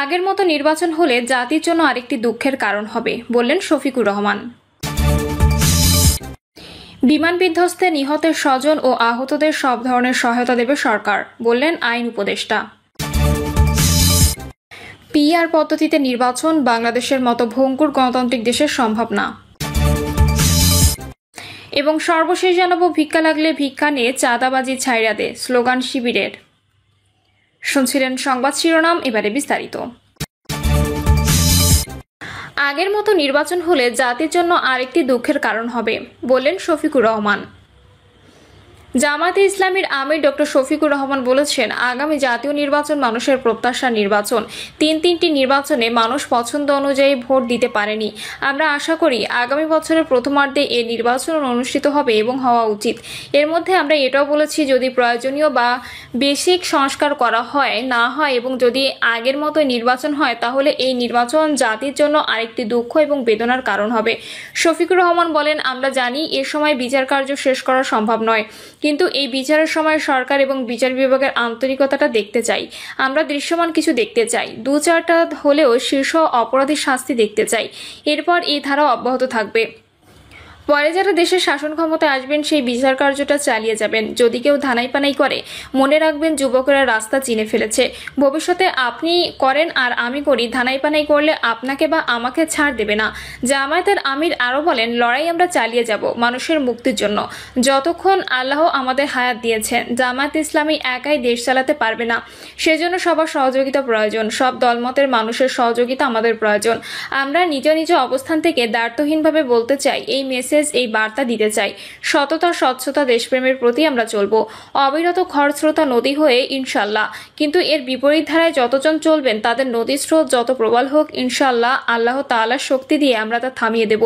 আগের মতো নির্বাচন হলে জাতির জন্য আরেকটি দুঃখের কারণ হবে, বললেন শফিকুর রহমান। বিমান বিধ্বস্তে নিহতের স্বজন ও আহতদের সব ধরনের সহায়তা দেবে সরকার, বললেন আইন উপদেষ্টা। পিআর পদ্ধতিতে নির্বাচন বাংলাদেশের মতো ভঙ্গুর গণতান্ত্রিক দেশের সম্ভব না। এবং সর্বশেষ জানাবো, ভিক্ষা লাগলে ভিক্ষা নিয়ে চাঁদাবাজি ছাইড়া দে স্লোগান শিবিরের। শুনছিলেন সংবাদ শিরোনাম, এবারে বিস্তারিত। আগের মতো নির্বাচন হলে জাতির জন্য আরেকটি দুঃখের কারণ হবে, বললেন শফিকুর রহমান। জামায়াতে ইসলামীর আমির ডক্টর শফিকুর রহমান বলেছেন, আগামী জাতীয় নির্বাচন মানুষের প্রত্যাশার নির্বাচন। তিনটি নির্বাচনে মানুষ পছন্দ অনুযায়ী ভোট দিতে পারেনি। আমরা আশা করি আগামী বছরের প্রথমার্ধে এই নির্বাচন অনুষ্ঠিত হবে এবং হওয়া উচিত। এর মধ্যে আমরা এটাও বলেছি, যদি প্রয়োজনীয় বা বেসিক সংস্কার করা হয় না হয় এবং যদি আগের মতো নির্বাচন হয়, তাহলে এই নির্বাচন জাতির জন্য আরেকটি দুঃখ এবং বেদনার কারণ হবে। শফিকুর রহমান বলেন, আমরা জানি এ সময় বিচার কার্য শেষ করা সম্ভব নয়, কিন্তু এই বিচারের সময় সরকার এবং বিচার বিভাগের আন্তরিকতাটা দেখতে চাই। আমরা দৃশ্যমান কিছু দেখতে চাই, 2-4টা হলেও শীর্ষ অপরাধীর শাস্তি দেখতে চাই। এরপর এই ধারা অব্যাহত থাকবে। পরে যারা দেশের শাসন ক্ষমতায় আসবেন সেই বিচার কার্যটা চালিয়ে যাবেন। যদি কেউ ধানাই পানাই করে, মনে রাখবেন যুবকেরা রাস্তা চিনে ফেলেছে। ভবিষ্যতে আপনি করেন আর আমি করি, ধানাই পানাই করলে আপনাকে বা আমাকে ছাড় দেবে না। জামায়াতের আমির আরও বলেন, লড়াই আমরা চালিয়ে যাব মানুষের মুক্তির জন্য, যতক্ষণ আল্লাহ আমাদের হায়াত দিয়েছেন। জামায়াত ইসলামী একাই দেশ চালাতে পারবে না, সেজন্য সবার সহযোগিতা প্রয়োজন। সব দলমতের মানুষের সহযোগিতা আমাদের প্রয়োজন। আমরা নিজ নিজ অবস্থান থেকে দ্ব্যর্থহীনভাবে বলতে চাই, এই এই বার্তা দিতে চাই, সততা স্বচ্ছতা দেশপ্রেমের প্রতি আমরা চলবো, অবিরত খরস্রোতা নদী হয়ে ইনশাল্লাহ। কিন্তু এর বিপরীত ধারায় যতজন চলবেন তাদের নদী স্রোত যত প্রবল হোক, ইনশাল্লাহ আল্লাহ তাআলার শক্তি দিয়ে আমরা তা থামিয়ে দেব,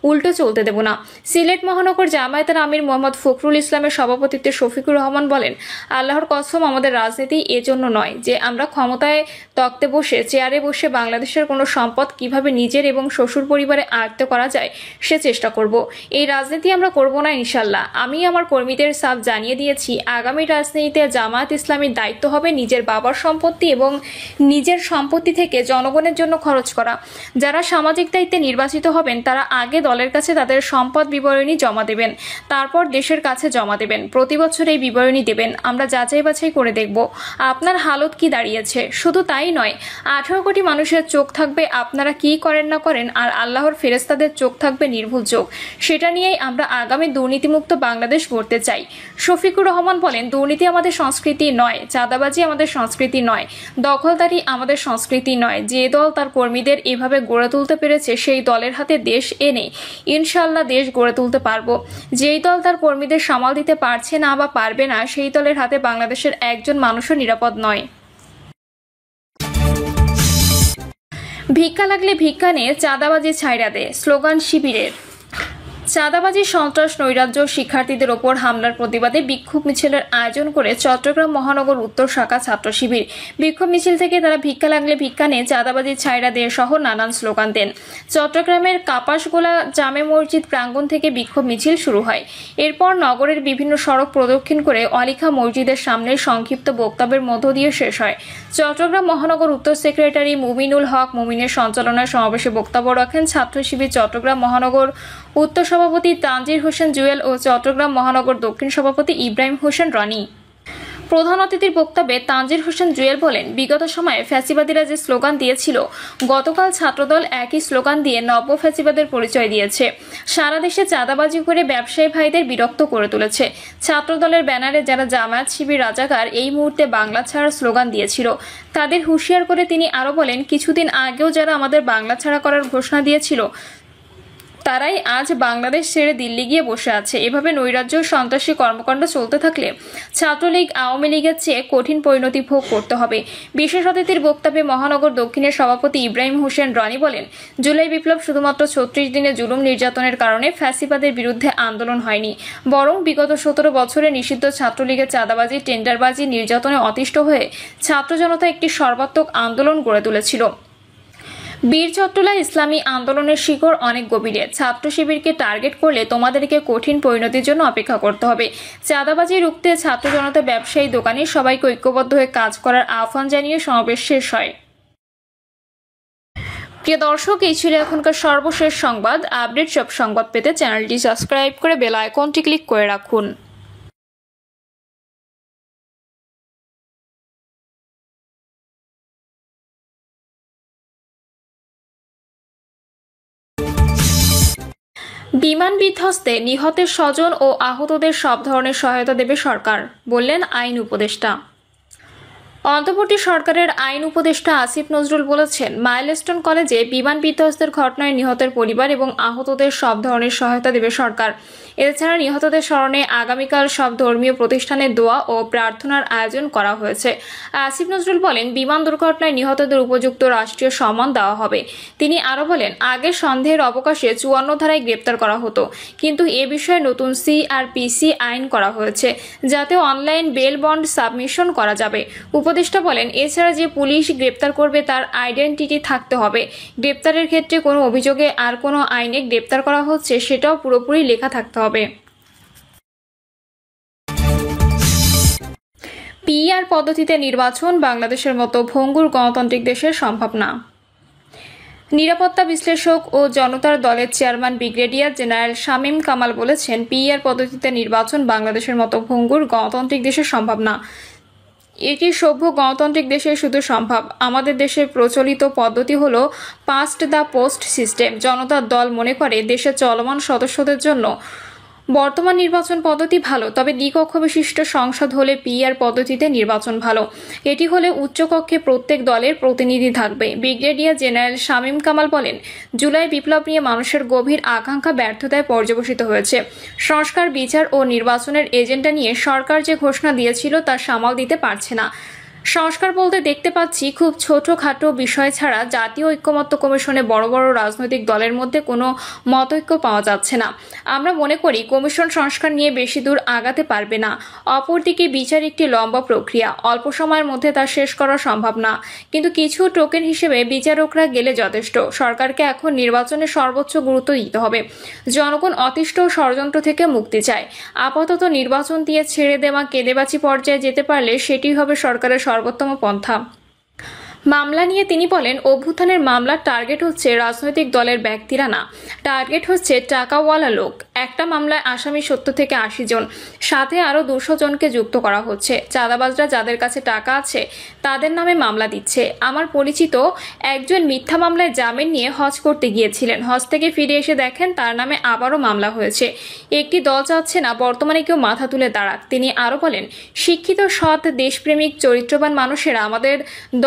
উল্টো চলতে দেব না। সিলেট মহানগর জামায়াতের আমির মোহাম্মদ ফখরুল ইসলামের সভাপতিত্বে শফিকুর রহমান বলেন, আল্লাহর কসম, আমাদের রাজনীতি এজন্য নয় যে আমরা ক্ষমতায় তক্তে বসে চেয়ারে বসে বাংলাদেশের কোনো সম্পদ কিভাবে নিজের এবং শ্বশুর পরিবারে আয়ত্ত করা যায় সে চেষ্টা করব। এই রাজনীতি আমরা করব না ইনশাল্লাহ। আমি আমার কর্মীদের সাফ জানিয়ে দিয়েছি, আগামী রাজনীতিতে জামায়াত ইসলামীর দায়িত্ব হবে নিজের বাবার সম্পত্তি এবং নিজের সম্পত্তি থেকে জনগণের জন্য খরচ করা। যারা সামাজিক দায়িত্বে নির্বাচিত হবেন তারা আগে দলের কাছে তাদের সম্পদ বিবরণী জমা দেবেন, তারপর দেশের কাছে জমা দেবেন। প্রতি বছর এই বিবরণী দেবেন, আমরা যাচাই বাছাই করে দেখব আপনার হালত কি দাঁড়িয়েছে। শুধু তাই নয়, 18 কোটি মানুষের চোখ থাকবে আপনারা কি করেন না করেন, আর আল্লাহর ফেরেশতাদের চোখ থাকবে নির্ভুল চোখ। সেটা নিয়েই আমরা আগামী দুর্নীতিমুক্ত বাংলাদেশ গড়তে চাই। শফিকুর রহমান বলেন, দুর্নীতি আমাদের সংস্কৃতি নয়, চাঁদাবাজি আমাদের সংস্কৃতি নয়, দখলদারি আমাদের সংস্কৃতি নয়। যে দল তার কর্মীদের এভাবে গড়ে তুলতে পেরেছে সেই দলের হাতে দেশ এনে ইনশাল্লাহ দেশ গড়ে তুলতে পারবো। যেই দল তার কর্মীদের সামাল দিতে পারছে না বা পারবে না, সেই দলের হাতে বাংলাদেশের একজন মানুষও নিরাপদ নয়। ভিক্ষা লাগলে ভিক্ষা নিয়ে চাঁদাবাজি ছাইড়া দে স্লোগান শিবিরের। চাঁদাবাজি, সন্ত্রাস, নৈরাজ্য, শিক্ষার্থীদের ওপর হামলার প্রতিবাদে বিক্ষোভ মিছিলের আয়োজন করে চট্টগ্রাম মহানগর উত্তর শাখা ছাত্র শিবির। বিক্ষোভ মিছিল থেকে তারা ভিক্ষা লাগলে ভিক্ষা নিয়ে চাঁদাবাজি ছাইড়া দিয়ে সহ নানান স্লোগান দেন। চট্টগ্রামের কাপাসগোলা জামে মসজিদ প্রাঙ্গণ থেকে বিক্ষোভ মিছিল শুরু হয়। এরপর নগরের বিভিন্ন সড়ক প্রদক্ষিণ করে অলিখা মসজিদের সামনে সংক্ষিপ্ত বক্তব্যের মধ্য দিয়ে শেষ হয়। চট্টগ্রাম মহানগর উত্তর সেক্রেটারি মুমিনুল হক মুমিনের সঞ্চালনায় সমাবেশে বক্তব্য রাখেন ছাত্র শিবির চট্টগ্রাম মহানগর উত্তর সভাপতি তানজির হোসেন জুয়েল ও চট্টগ্রাম মহানগর দক্ষিণ সভাপতি ইব্রাহিম হোসেন রনি। প্রধান অতিথির বক্তব্যে তানজির হোসেন জুয়েল বলেন, বিগত সময়ে ফ্যাসিবাদীরা যে স্লোগান দিয়েছিল, গতকাল ছাত্রদল একই স্লোগান দিয়ে নব্য ফ্যাসিবাদের পরিচয় দিয়েছে। সারা দেশে চাঁদাবাজি করে ব্যবসায়ী ভাইদের বিরক্ত করে তুলেছে। ছাত্রদলের ব্যানারে যারা জামায়াত শিবির রাজাকার এই মুহূর্তে বাংলা ছাড়ার স্লোগান দিয়েছিল, তাদের হুঁশিয়ার করে তিনি আরও বলেন, কিছুদিন আগেও যারা আমাদের বাংলা ছাড়া করার ঘোষণা দিয়েছিল তারাই আজ বাংলাদেশ ছেড়ে দিল্লি গিয়ে বসে আছে। এভাবে নৈরাজ্য সন্ত্রাসী কর্মকাণ্ড চলতে থাকলে ছাত্রলীগ আওয়ামী লীগের চেয়ে কঠিন পরিণতি ভোগ করতে হবে। বিশেষ অতিথির বক্তব্যে মহানগর দক্ষিণের সভাপতি ইব্রাহিম হোসেন রনি বলেন, জুলাই বিপ্লব শুধুমাত্র 36 দিনে জুলুম নির্যাতনের কারণে ফ্যাসিবাদের বিরুদ্ধে আন্দোলন হয়নি, বরং বিগত 17 বছরে নিষিদ্ধ ছাত্রলীগের চাঁদাবাজি, টেন্ডারবাজি, নির্যাতনে অতিষ্ঠ হয়ে ছাত্র জনতা একটি সর্বাত্মক আন্দোলন গড়ে তুলেছিল। বীরচট্টলা ইসলামী আন্দোলনের শিকড় অনেক গভীরে। ছাত্র শিবিরকে টার্গেট করলে তোমাদেরকে কঠিন পরিণতির জন্য অপেক্ষা করতে হবে। চাঁদাবাজি রুখতে ছাত্র জনতা, ব্যবসায়ী, দোকানি সবাইকে ঐক্যবদ্ধ হয়ে কাজ করার আহ্বান জানিয়ে সমাবেশ শেষ হয়। প্রিয় দর্শক, এই ছিল এখনকার সর্বশেষ সংবাদ। আপডেট সব সংবাদ পেতে চ্যানেলটি সাবস্ক্রাইব করে বেল আইকনটি ক্লিক করে রাখুন। বিমান বিধ্বস্তে নিহতের স্বজন ও আহতদের সব ধরনের সহায়তা দেবে সরকার, বললেন আইন উপদেষ্টা। অন্তর্বর্তী সরকারের আইন উপদেষ্টা আসিফ নজরুল বলেছেন, মাইলস্টোন কলেজে বিমান বিধ্বস্তের ঘটনায় নিহতের পরিবার এবং আহতদের সব ধরনের সহায়তা দেবে সরকার। এছাড়া নিহতদের স্মরণে আগামীকাল সব ধর্মীয় প্রতিষ্ঠানে দোয়া ও প্রার্থনার আয়োজন করা হয়েছে। আসিফ নজরুল বলেন, বিমান দুর্ঘটনায় নিহতদের উপযুক্ত রাষ্ট্রীয় সম্মান দেওয়া হবে। তিনি আরও বলেন, আগের সন্দেহের অবকাশে 54 ধারায় গ্রেপ্তার করা হতো, কিন্তু এ বিষয়ে নতুন CRPC আইন করা হয়েছে, যাতে অনলাইন বেল বন্ড সাবমিশন করা যাবে। উপদেষ্টা বলেন, এছাড়া যে পুলিশ গ্রেপ্তার করবে তার আইডেন্টিটি থাকতে হবে। গ্রেপ্তারের ক্ষেত্রে কোনো অভিযোগে আর কোনো আইনে গ্রেপ্তার করা হচ্ছে সেটাও পুরোপুরি লেখা থাকতে হবে। PR পদ্ধতিতে নির্বাচন বাংলাদেশের মতো ভঙ্গুর গণতান্ত্রিক দেশের সম্ভব না। নিরাপত্তা বিশ্লেষক ও জনতার দলের chairman brigadier general Shamim Kamal বলেছেন, PR পদ্ধতিতে নির্বাচন বাংলাদেশের মতো ভঙ্গুর গণতান্ত্রিক দেশের সম্ভব না। এটি সভ্য গণতান্ত্রিক দেশে শুধু সম্ভব। আমাদের দেশের প্রচলিত পদ্ধতি হলো পাস্ট দ্য পোস্ট সিস্টেম। জনতার দল মনে করে দেশের চলমান সদস্যদের জন্য বর্তমান নির্বাচন পদ্ধতি ভালো, তবে দ্বিকক্ষ বিশিষ্ট সংসদ হলে PR পদ্ধতিতে নির্বাচন ভালো। এটি হলে উচ্চকক্ষে প্রত্যেক দলের প্রতিনিধি থাকবে। ব্রিগেডিয়ার জেনারেল শামীম কামাল বলেন, জুলাই বিপ্লব নিয়ে মানুষের গভীর আকাঙ্ক্ষা ব্যর্থতায় পর্যবসিত হয়েছে। সংস্কার, বিচার ও নির্বাচনের এজেন্ডা নিয়ে সরকার যে ঘোষণা দিয়েছিল তা সামাল দিতে পারছে না। সংস্কার বলতে দেখতে পাচ্ছি খুব ছোটখাটো বিষয় ছাড়া জাতীয় ঐক্যমত্য কমিশনে বড় বড় রাজনৈতিক দলের মধ্যে কোনো মতৈক্য পাওয়া যাচ্ছে না। আমরা মনে করি কমিশন সংস্কার নিয়ে বেশি দূর আগাতে পারবে না। অপরদিকে বিচার একটি লম্বা প্রক্রিয়া, অল্প সময়ের মধ্যে তা শেষ করা সম্ভব না, কিন্তু কিছু টোকেন হিসেবে বিচারকরা গেলে যথেষ্ট। সরকারকে এখন নির্বাচনে সর্বোচ্চ গুরুত্ব দিতে হবে। জনগণ অতিষ্ঠ ষড়যন্ত্র থেকে মুক্তি চায়। আপাতত নির্বাচন দিয়ে ছেড়ে দেওয়া কেলেবাচি পর্যায়ে যেতে পারলে সেটি হবে সরকারের সর্বোত্তম পন্থা। মামলা নিয়ে তিনি বলেন, অভ্যুত্থানের মামলার টার্গেট হচ্ছে রাজনৈতিক দলের ব্যক্তিরা না, টার্গেট হচ্ছে টাকাওয়ালা লোক। একটা মামলায় আসামি 70 থেকে 80 জন, সাথে আরও 200 জনকে যুক্ত করা হচ্ছে। চাঁদাবাজরা যাদের কাছে টাকা আছে তাদের নামে মামলা দিচ্ছে। আমার পরিচিত একজন মিথ্যা মামলায় জামিন নিয়ে হজ করতে গিয়েছিলেন, হজ থেকে ফিরে এসে দেখেন তার নামে আবারও মামলা হয়েছে। একটি দল চাচ্ছে না বর্তমানে কেউ মাথা তুলে দাঁড়াক। তিনি আরও বলেন, শিক্ষিত, সৎ, দেশপ্রেমিক, চরিত্রবান মানুষেরা আমাদের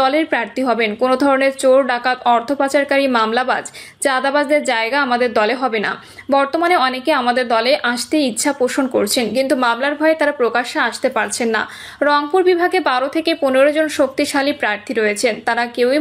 দলের প্রার্থী হবেন। কোনো ধরনের চোর, ডাকাত, অর্থ পাচারকারী, মামলাবাজ, চাঁদাবাজদের জায়গা আমাদের দলে হবে না। বর্তমানে অনেকে আমাদের দলে আসতে ইচ্ছা পোষণ করছেন, কিন্তু মামলার ভয়ে তারা প্রকাশ্যে আসতে পারছেন না। রংপুর বিভাগে 12 থেকে 15 জন শক্তিশালী প্রার্থী রয়েছেন, তারা কেউই